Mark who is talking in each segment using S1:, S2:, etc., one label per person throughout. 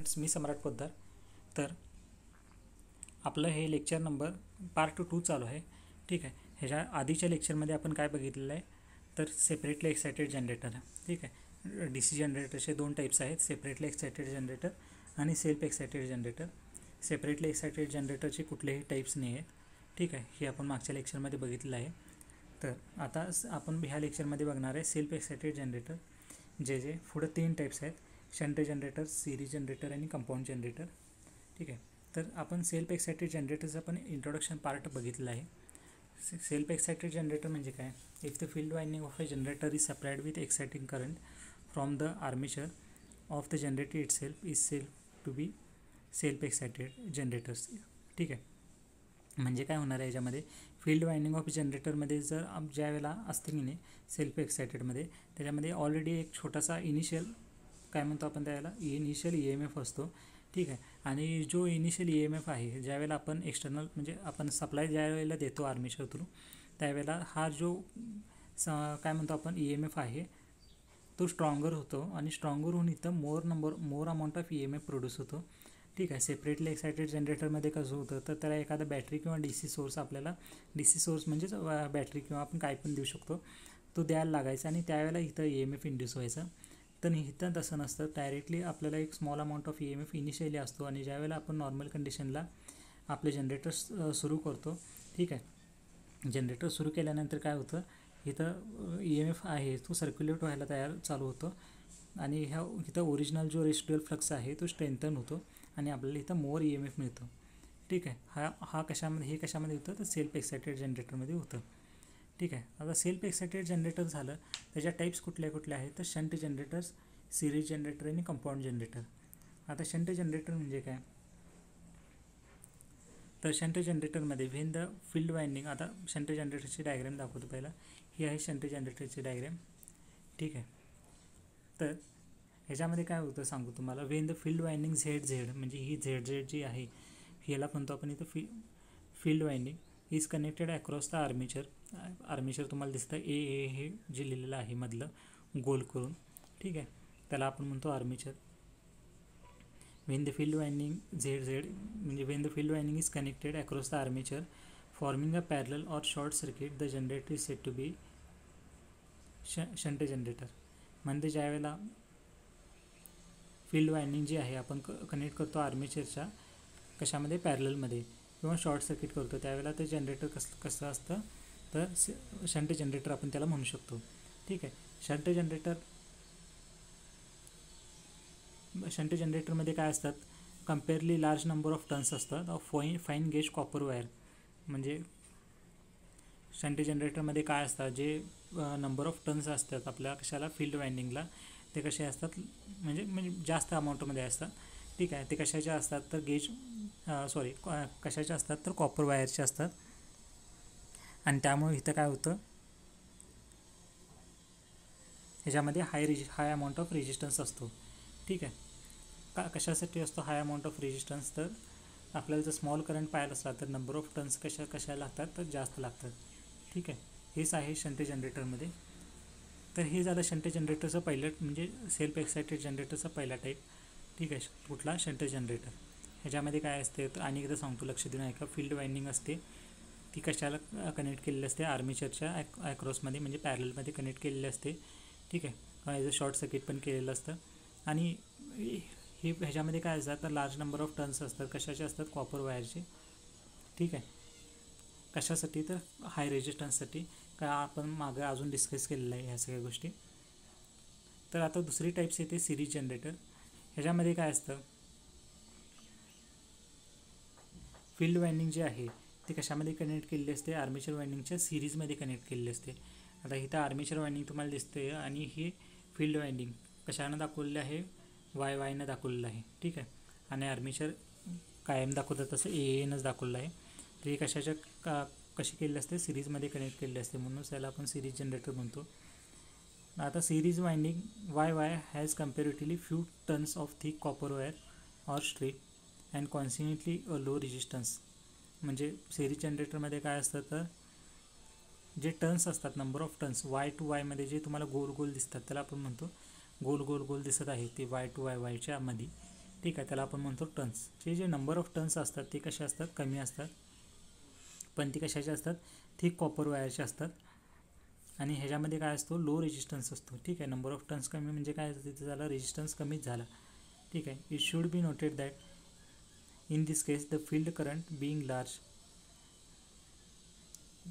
S1: Students, मी सम्राट पोद्दार. तर आपलं हे लेक्चर नंबर पार्ट 2 चालू आहे. ठीक आहे. ह्याच्या आधीच्या लेक्चरमध्ये आपण काय बघितलेलं आहे तर सेपरेटली एक्साइटेड जनरेटर. ठीक आहे. DC जनरेटरचे दोन टाईप्स आहेत, सेपरेटली एक्साइटेड जनरेटर आणि self excited generator. Separately excited जनरेटरचे कुठलेही टाईप्स नाही आहेत. ठीक आहे. हे आपण मागच्या लेक्चरमध्ये बघितलं आहे. तर आता आपण ह्या लेक्चरमध्ये बघणार आहे सेल्फ एक्साइटेड जनरेटर, जे पुढे 3 टाईप्स आहेत: शंट जनरेटर, सिरीज जनरेटर आणि कंपाऊंड जनरेटर. ठीक आहे. तर आपण सेल्फ एक्साइटेड जनरेटरचा पण इंट्रोडक्शन पार्ट बघितला आहे. सेल्फ एक्साइटेड जनरेटर म्हणजे काय? If the field winding of a generator is supplied with exciting current from the armature of the generator itself is self to be self excited generators. ठीक आहे. म्हणजे काय होणार आहे याच्यामध्ये, फील्ड वाइंडिंग ऑफ जनरेटरमध्ये जर ज्या वेळेला असते की नाही सेल्फ एक्साइटेडमध्ये, त्याच्यामध्ये ऑलरेडी एक छोटासा इनिशियल काय म्हणतो आपण त्याला इनिशियल EMF असतो. ठीक आहे. आणि जो इनिशियल EMF आहे ज्यावेळेला आपण एक्सटर्नल म्हणजे आपण सप्लाय ज्या वेळेला देतो आर्मेचर थ्रू, त्यावेळेला हा जो काय म्हणतो आपण EMF आहे तो स्ट्रॉंगर होतो आणि स्ट्रॉंगर होऊन इथं मोर अमाऊंट ऑफ EMF प्रोड्यूस होतो. ठीक आहे. सेपरेटली एक्साइटेड जनरेटरमध्ये कसं होतं तर त्याला एखादा बॅटरी किंवा DC सोर्स, आपल्याला DC सोर्स म्हणजेच बॅटरी किंवा आपण काय पण देऊ शकतो, तो द्यायला लागायचा आणि त्यावेळेला इथं EMF इंड्यूस व्हायचा. तर इथं तसं नसतं, डायरेक्टली आपल्याला एक small amount of EMF initially असतो आणि ज्यावेळेला आपण नॉर्मल कंडिशनला आपले जनरेटर सुरू करतो. ठीक आहे. जनरेटर सुरू केल्यानंतर काय होतं, इथं EMF आहे तो सर्क्युलेट व्हायला चालू होतो आणि इथं ओरिजिनल जो रेसिड्युअल फ्लक्स आहे तो स्ट्रेंथन होतो आणि आपल्याला इथं मोर EMF मिळतो. ठीक आहे. हा कशामध्ये होतं तर सेल्फ एक्साइटेड जनरेटरमध्ये होतं. ठीक आहे. आता सेल्फ एक्साइटेड जनरेटर झालं, त्याच्या टाईप्स कुठल्या आहेत तर शंट जनरेटर्स, सिरीज जनरेटर आणि कंपाऊंड जनरेटर. आता शंट जनरेटर म्हणजे काय तर शंट जनरेटरमध्ये व्हेन द फील्ड वाइंडिंग, आता शंट जनरेटरची डायग्राम दाखवतो पहिला. ही आहे शंट जनरेटरची डायग्राम. ठीक आहे. तर ह्याच्यामध्ये काय होतं सांगू तुम्हाला, when the field winding ZZ म्हणजे ही ZZ जी आहे ह्याला म्हणतो आपण इथं field winding is connected across the armature तुम्हाला दिसतं ए हे जे लिहिलेलं आहे मधलं गोल करून. ठीक आहे. त्याला आपण म्हणतो armature. When the field winding ZZ म्हणजे when the field winding is connected across the armature forming a parallel or short circuit the generator is set to be shunt generator. म्हणजे ज्यावेळेला फील्ड वाइंडिंग जी आहे आपण connect करतो आर्मेचरच्या कशामध्ये पॅरललमध्ये किंवा short circuit करतो, त्यावेळेला ते जनरेटर कसं असतं तर शंट जनरेटर आपण त्याला म्हणू शकतो. ठीक आहे. शंट जनरेटरमध्ये काय असतात, कम्पेअरली लार्ज नंबर ऑफ टर्न्स असतात of fine gauge copper wire. म्हणजे शंट जनरेटरमध्ये काय असतात, जे नंबर ऑफ टर्न्स असतात आपल्या कशाला फील्ड वाइंडिंगला, ते कसे असतात म्हणजे जास्त अमाऊंटमध्ये असतात. ठीक आहे. ते कशाचे असतात तर कशाचे असतात तर कॉपर वायरचे असतात. आणि त्यामुळे इथं काय होतं, ह्याच्यामध्ये हाय अमाऊंट ऑफ रेजिस्टन्स असतो. ठीक आहे. कशासाठी असतो हाय अमाऊंट ऑफ रेजिस्टन्स तर आपल्याला जर स्मॉल करंट पाहायला असला तर नंबर ऑफ टर्न्स कशा लागतात तर जास्त लागतात. ठीक आहे. हेच आहे शंट जनरेटरमध्ये. तर हे झालं शंट जनरेटरचं पहिलं म्हणजे सेल्फ एक्साइटेड जनरेटरचा पहिला टाईप. ठीक आहे. कुठला शंट जनरेटर. ह्याच्यामध्ये काय असते तर आणि एकदा सांगतो, लक्ष देऊन ऐका. फील्ड वाइंडिंग असते ती कशाला कनेक्ट केलेली असते आर्मेचरच्या ॲक्रॉसमध्ये म्हणजे पॅरलमध्ये कनेक्ट केलेली असते. ठीक आहे. ॲज अ शॉर्ट सर्किट पण केलेलं असतं. आणि ह्याच्यामध्ये काय असतात तर लार्ज नंबर ऑफ टर्न्स असतात. कशाचे असतात कॉपर वायरचे. ठीक आहे. कशासाठी तर हाय रेजिस्टन्ससाठी, काय आपण मागं अजून डिस्कस केलेलं आहे ह्या सगळ्या गोष्टी. तर आता दुसरी टाईप्स येते सिरीज जनरेटर. ह्याच्यामध्ये काय असतं, फील्ड वाइंडिंग जे आहे ते कशामध्ये कनेक्ट केलेली असते आर्मेचर वाइंडिंगच्या सिरीजमध्ये कनेक्ट केलेली असते. आता इथं आर्मेचर वाइंडिंग तुम्हाला दिसते आणि ही फील्ड वाइंडिंग कशानं दाखवलेलं आहे वायनं दाखवलेलं आहे. ठीक आहे. आणि आर्मेचर कायम दाखवतात तसं ANच दाखवलेलं आहे. तर हे कशी केलेली असते सिरीजमध्ये कनेक्ट केलेली असते, म्हणून त्याला आपण सिरीज जनरेटर म्हणतो. आता series winding Y has comparatively few turns of thick copper wire or strip and consequently a low resistance. म्हणजे सिरीज जनरेटरमध्ये काय असतं तर जे टर्न्स असतात number of turns Y to Y मध्ये जे तुम्हाला गोल गोल दिसतात त्याला आपण म्हणतो गोल दिसत आहे ते Y to Y च्या मध्ये ठीक आहे, त्याला आपण म्हणतो टर्न्स. जे नंबर ऑफ टर्न्स असतात ते कसे असतात, कमी असतात, पण ती कशाचे असतात, थिक कॉपर वायरचे असतात. आणि ह्याच्यामध्ये काय असतो, लो रेजिस्टन्स असतो. ठीक आहे, नंबर ऑफ टर्न्स कमी म्हणजे काय, तिथे झालं रेजिस्टन्स कमीच झाला. ठीक आहे. It should be noted that in this case the field current being large,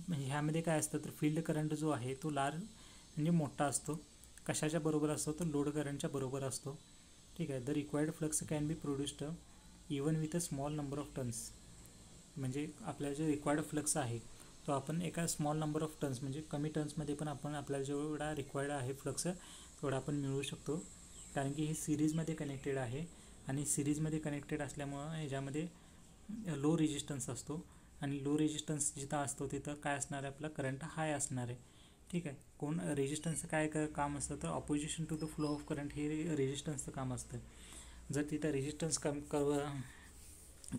S1: ह्यामध्ये काय असतं तर फील्ड करंट जो आहे तो लार्ज म्हणजे मोठा असतो. कशाच्या बरोबर असतो, तर लोड करंटच्या बरोबर असतो. ठीक आहे. The required flux can be produced even with a small number of turns, म्हणजे आपल्याला जे रिक्वायर्ड फ्लक्स आहे तो आपण एका स्मॉल नंबर ऑफ टर्न्स म्हणजे कमी टर्न्समध्ये पण आपण आपल्याला जेवढा रिक्वायर्ड आहे फ्लक्स तेवढा आपण मिळवू शकतो. कारण की हे सिरीजमध्ये कनेक्टेड आहे आणि सिरीजमध्ये कनेक्टेड असल्यामुळं ह्याच्यामध्ये लो रेजिस्टन्स असतो आणि लो रेजिस्टन्स जिथं असतो तिथं काय असणार आहे, आपला करंट हाय असणार आहे. ठीक आहे. कोण रेजिस्टन्सचं काय काम असतं तर opposition to the flow of current हे रेजिस्टन्सचं काम असतं. जर तिथं रेजिस्टन्स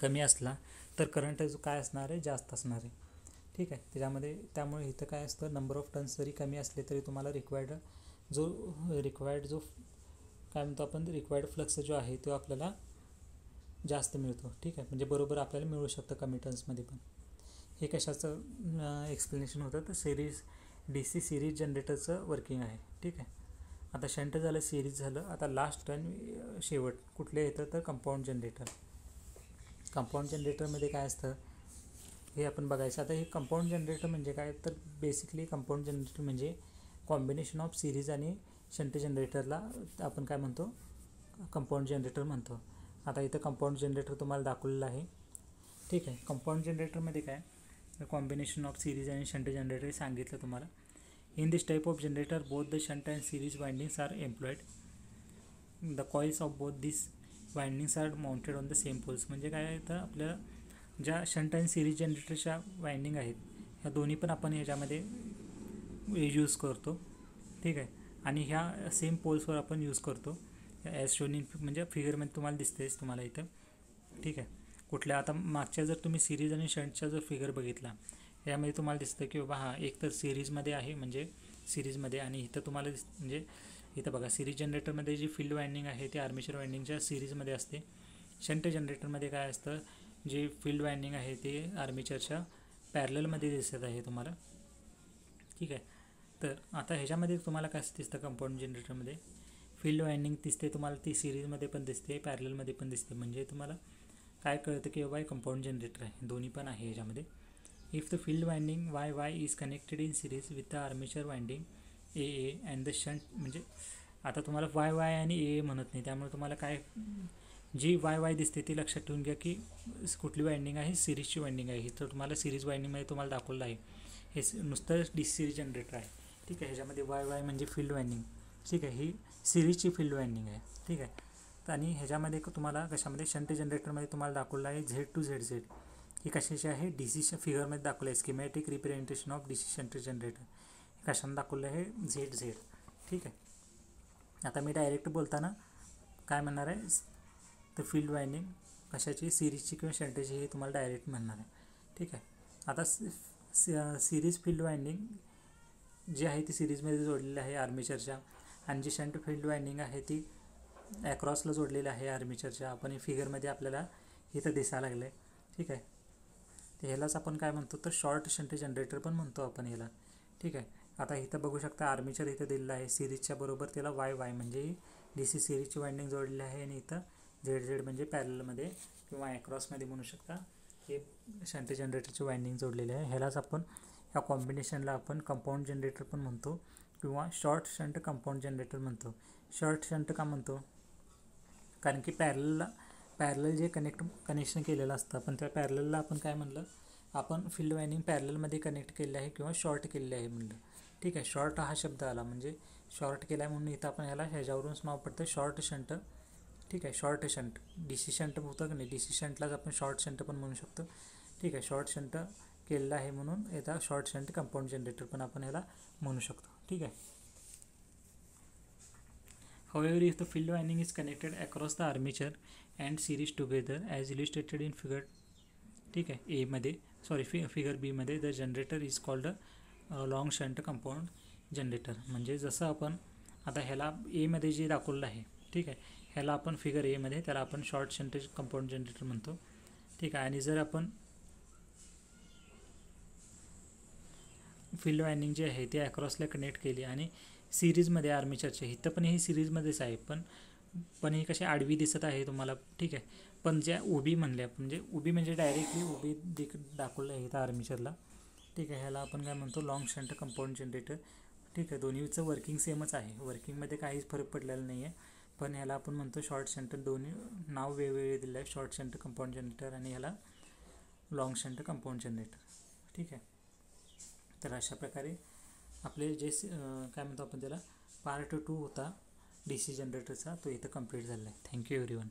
S1: कमी असला तर करंट जो काय असणार आहे, जास्त असणार आहे. ठीक आहे. त्यामुळे इथं काय असतं, नंबर ऑफ टर्न्स जरी कमी असले तरी तुम्हाला रिक्वायर्ड जो काय म्हणतो आपण, रिक्वायर्ड फ्लक्स जो आहे तो आपल्याला जास्त मिळतो. ठीक आहे. म्हणजे बरोबर आपल्याला मिळू शकतं कमी टर्न्समध्ये पण. हे कशाचं एक्सप्लेनेशन होतं तर DC सिरीज जनरेटरचं वर्किंग आहे. ठीक आहे. आता शंट झालं, सिरीज झालं. आता लास्ट आणि शेवट कुठले येतं तर कंपाऊंड जनरेटर. कंपाऊंड जनरेटरमध्ये काय असतं हे आपण बघायचं. आता हे कंपाऊंड जनरेटर म्हणजे काय तर बेसिकली कंपाऊंड जनरेटर म्हणजे कॉम्बिनेशन ऑफ सिरीज आणि शंट जनरेटरला आपण काय म्हणतो, कंपाऊंड जनरेटर म्हणतो. आता इथं कंपाऊंड जनरेटर तुम्हाला दाखवलेलं आहे. ठीक आहे. कंपाऊंड जनरेटरमध्ये काय, कॉम्बिनेशन ऑफ सिरीज आणि शंट जनरेटर सांगितलं तुम्हाला. In this type of generator both the shunt and series windings are employed. The coils of both this windings are mounted on the same poles. म्हणजे काय आहे तर आपल्याला ज्या शंट आणि सिरीज जनरेटरच्या वाइंडिंग आहेत ह्या दोन्ही पण आपण ह्याच्यामध्ये यूज करतो. ठीक आहे. आणि ह्या सेम पोल्सवर आपण यूज करतो. ॲज शोन इन म्हणजे फिगरमध्ये तुम्हाला दिसतेच तुम्हाला इथं. ठीक आहे. कुठल्या आता मागच्या जर तुम्ही सिरीज आणि शंटचा जर फिगर बघितला यामध्ये तुम्हाला दिसतं की बाबा हा एक तर सिरीजमध्ये आहे, म्हणजे सिरीजमध्ये, आणि इथं तुम्हाला म्हणजे इथं बघा सिरीज जनरेटरमध्ये जी फील्ड वाइंडिंग आहे ती आर्मेचर वाइंडिंगच्या सिरीजमध्ये असते. शंट जनरेटरमध्ये काय असतं, जे फील्ड वाइंडिंग आहे ते आर्मेचरच्या पॅरललमध्ये दिसत आहे तुम्हाला. ठीक आहे. तर आता ह्याच्यामध्ये तुम्हाला काय दिसतं, कंपाऊंड जनरेटरमध्ये फील्ड वाइंडिंग दिसते तुम्हाला, ती सिरीजमध्ये पण दिसते, पॅरललमध्ये पण दिसते. म्हणजे तुम्हाला काय कळतं की बाबा कंपाऊंड जनरेटर आहे, दोन्ही पण आहे ह्याच्यामध्ये. If the field winding YY is connected in series with the armature winding AA and the shunt, म्हणजे आता तुम्हाला YY आणि AA म्हणत नाही, त्यामुळे तुम्हाला काय जी YY दिसते ती लक्षात ठेवून घ्या की कुठली वाइंडिंग आहे, सिरीजची वाइंडिंग आहे. तर तुम्हाला सिरीज वाइंडिंगमध्ये तुम्हाला दाखवलं आहे हे नुसतं DC सिरीज जनरेटर आहे. ठीक आहे. ह्याच्यामध्ये YY म्हणजे फील्ड वाइंडिंग. ठीक आहे. ही सिरीजची फील्ड वाइंडिंग आहे. ठीक आहे. आणि ह्याच्यामध्ये तुम्हाला कशामध्ये शंट जनरेटरमध्ये तुम्हाला दाखवलं आहे Z2ZZ. ही कशाची आहे, DCच्या फिगरमध्ये दाखवलं आहे, schematic representation of DC shunt generator. कशाने दाखवलं आहे, ZZ. ठीक आहे. आता मी डायरेक्ट बोलताना काय म्हणणार आहे, तर फील्ड वाइंडिंग कशाची, सिरीजची किंवा शंटची, हे तुम्हाला डायरेक्ट म्हणणार आहे. ठीक आहे. आता सिरीज फील्ड वाइंडिंग जी आहे ती सिरीजमध्ये जोडलेली आहे आर्मेचरच्या, आणि जी शंट फील्ड वाइंडिंग आहे ती ॲक्रॉसला जोडलेलं आहे आर्मेचरच्या. आपण फिगरमध्ये आपल्याला इथं दिसायला लागलं आहे. ठीक आहे. तर ह्यालाच आपण काय म्हणतो तर शॉर्ट शंट जनरेटर पण म्हणतो आपण ह्याला. ठीक आहे. आता इथं बघू शकता आर्मेचर इथं दिलेलं आहे, सिरीजच्या बरोबर त्याला YY म्हणजे DC सिरीजची वाइंडिंग जोडलेली आहे, आणि इथं ZZ म्हणजे पॅरलमध्ये किंवा ॲक्रॉसमध्ये म्हणू शकता, हे शंट जनरेटरची वाइंडिंग जोडलेली आहे. ह्यालाच आपण ह्या कॉम्बिनेशनला आपण कंपाऊंड जनरेटर पण म्हणतो किंवा शॉर्ट शंट कंपाऊंड जनरेटर म्हणतो. शॉर्ट शंट का म्हणतो, कारण की पॅरलल जे कनेक्शन केलेलं असतं, पण त्या पॅरललला आपण काय म्हणलं, आपण फील्ड वाइंडिंग पॅरललमध्ये कनेक्ट केलेलं आहे किंवा शॉर्ट केलेलं आहे म्हणलं. ठीक आहे. शॉर्ट हा शब्द आला म्हणजे शॉर्ट केला आहे म्हणून इथं आपण ह्याच्यावरूनच नाव पडतं शॉर्ट शंट. ठीक आहे. शॉर्ट शंट DC शंट होतं की नाही, DC शंटलाच आपण शॉर्ट शंट पण म्हणू शकतो. ठीक आहे. शॉर्ट शंट केलेलं आहे म्हणून याचा शॉर्ट शंट कंपाऊंड जनरेटर पण आपण ह्याला म्हणू शकतो. ठीक आहे. However, if the field winding is connected across the armature and series together as illustrated in figure, ठीक आहे, A मध्ये, सॉरी फिगर B मध्ये, the generator is called long shunt compound generator. म्हणजे जसं आपण आता ह्याला A मध्ये जे दाखवलं आहे, ठीक आहे, ह्याला आपण फिगर एमध्ये त्याला आपण शॉर्ट शंट कंपाऊंड जनरेटर म्हणतो, ठीक आहे. आणि जर आपण फील्ड वायंडिंग जे आहे ते अक्रॉसला कनेक्ट केली आणि सिरीजमध्ये आर्मेचरचे, इथं पण ही सिरीजमध्येच आहे, पण ही कशी आडवी दिसत आहे तुम्हाला, ठीक आहे. पण ज्या उभी म्हणल्या, म्हणजे उभी म्हणजे डायरेक्टली उभी दाखवलं आहे इथं आर्मेचरला, ठीक आहे. ह्याला आपण काय म्हणतो, लॉंग शंट कंपाऊंड जनरेटर, ठीक आहे. दोन्हीचं वर्किंग सेमच आहे, वर्किंगमध्ये काहीच फरक पडलेला नाही आहे, पण ह्याला आपण म्हणतो शॉर्ट शंट. दोन्ही नाव वेगवेगळे दिलं आहे, शॉर्ट शंट कंपाऊंड जनरेटर आणि ह्याला लॉंग शंट कंपाऊंड जनरेटर, ठीक आहे. तर अशा प्रकारे आपले जे काय म्हणतो आपण त्याला पार्ट 2 होता DC जनरेटरचा, तो इथं कंप्लीट झाला आहे. Thank you everyone.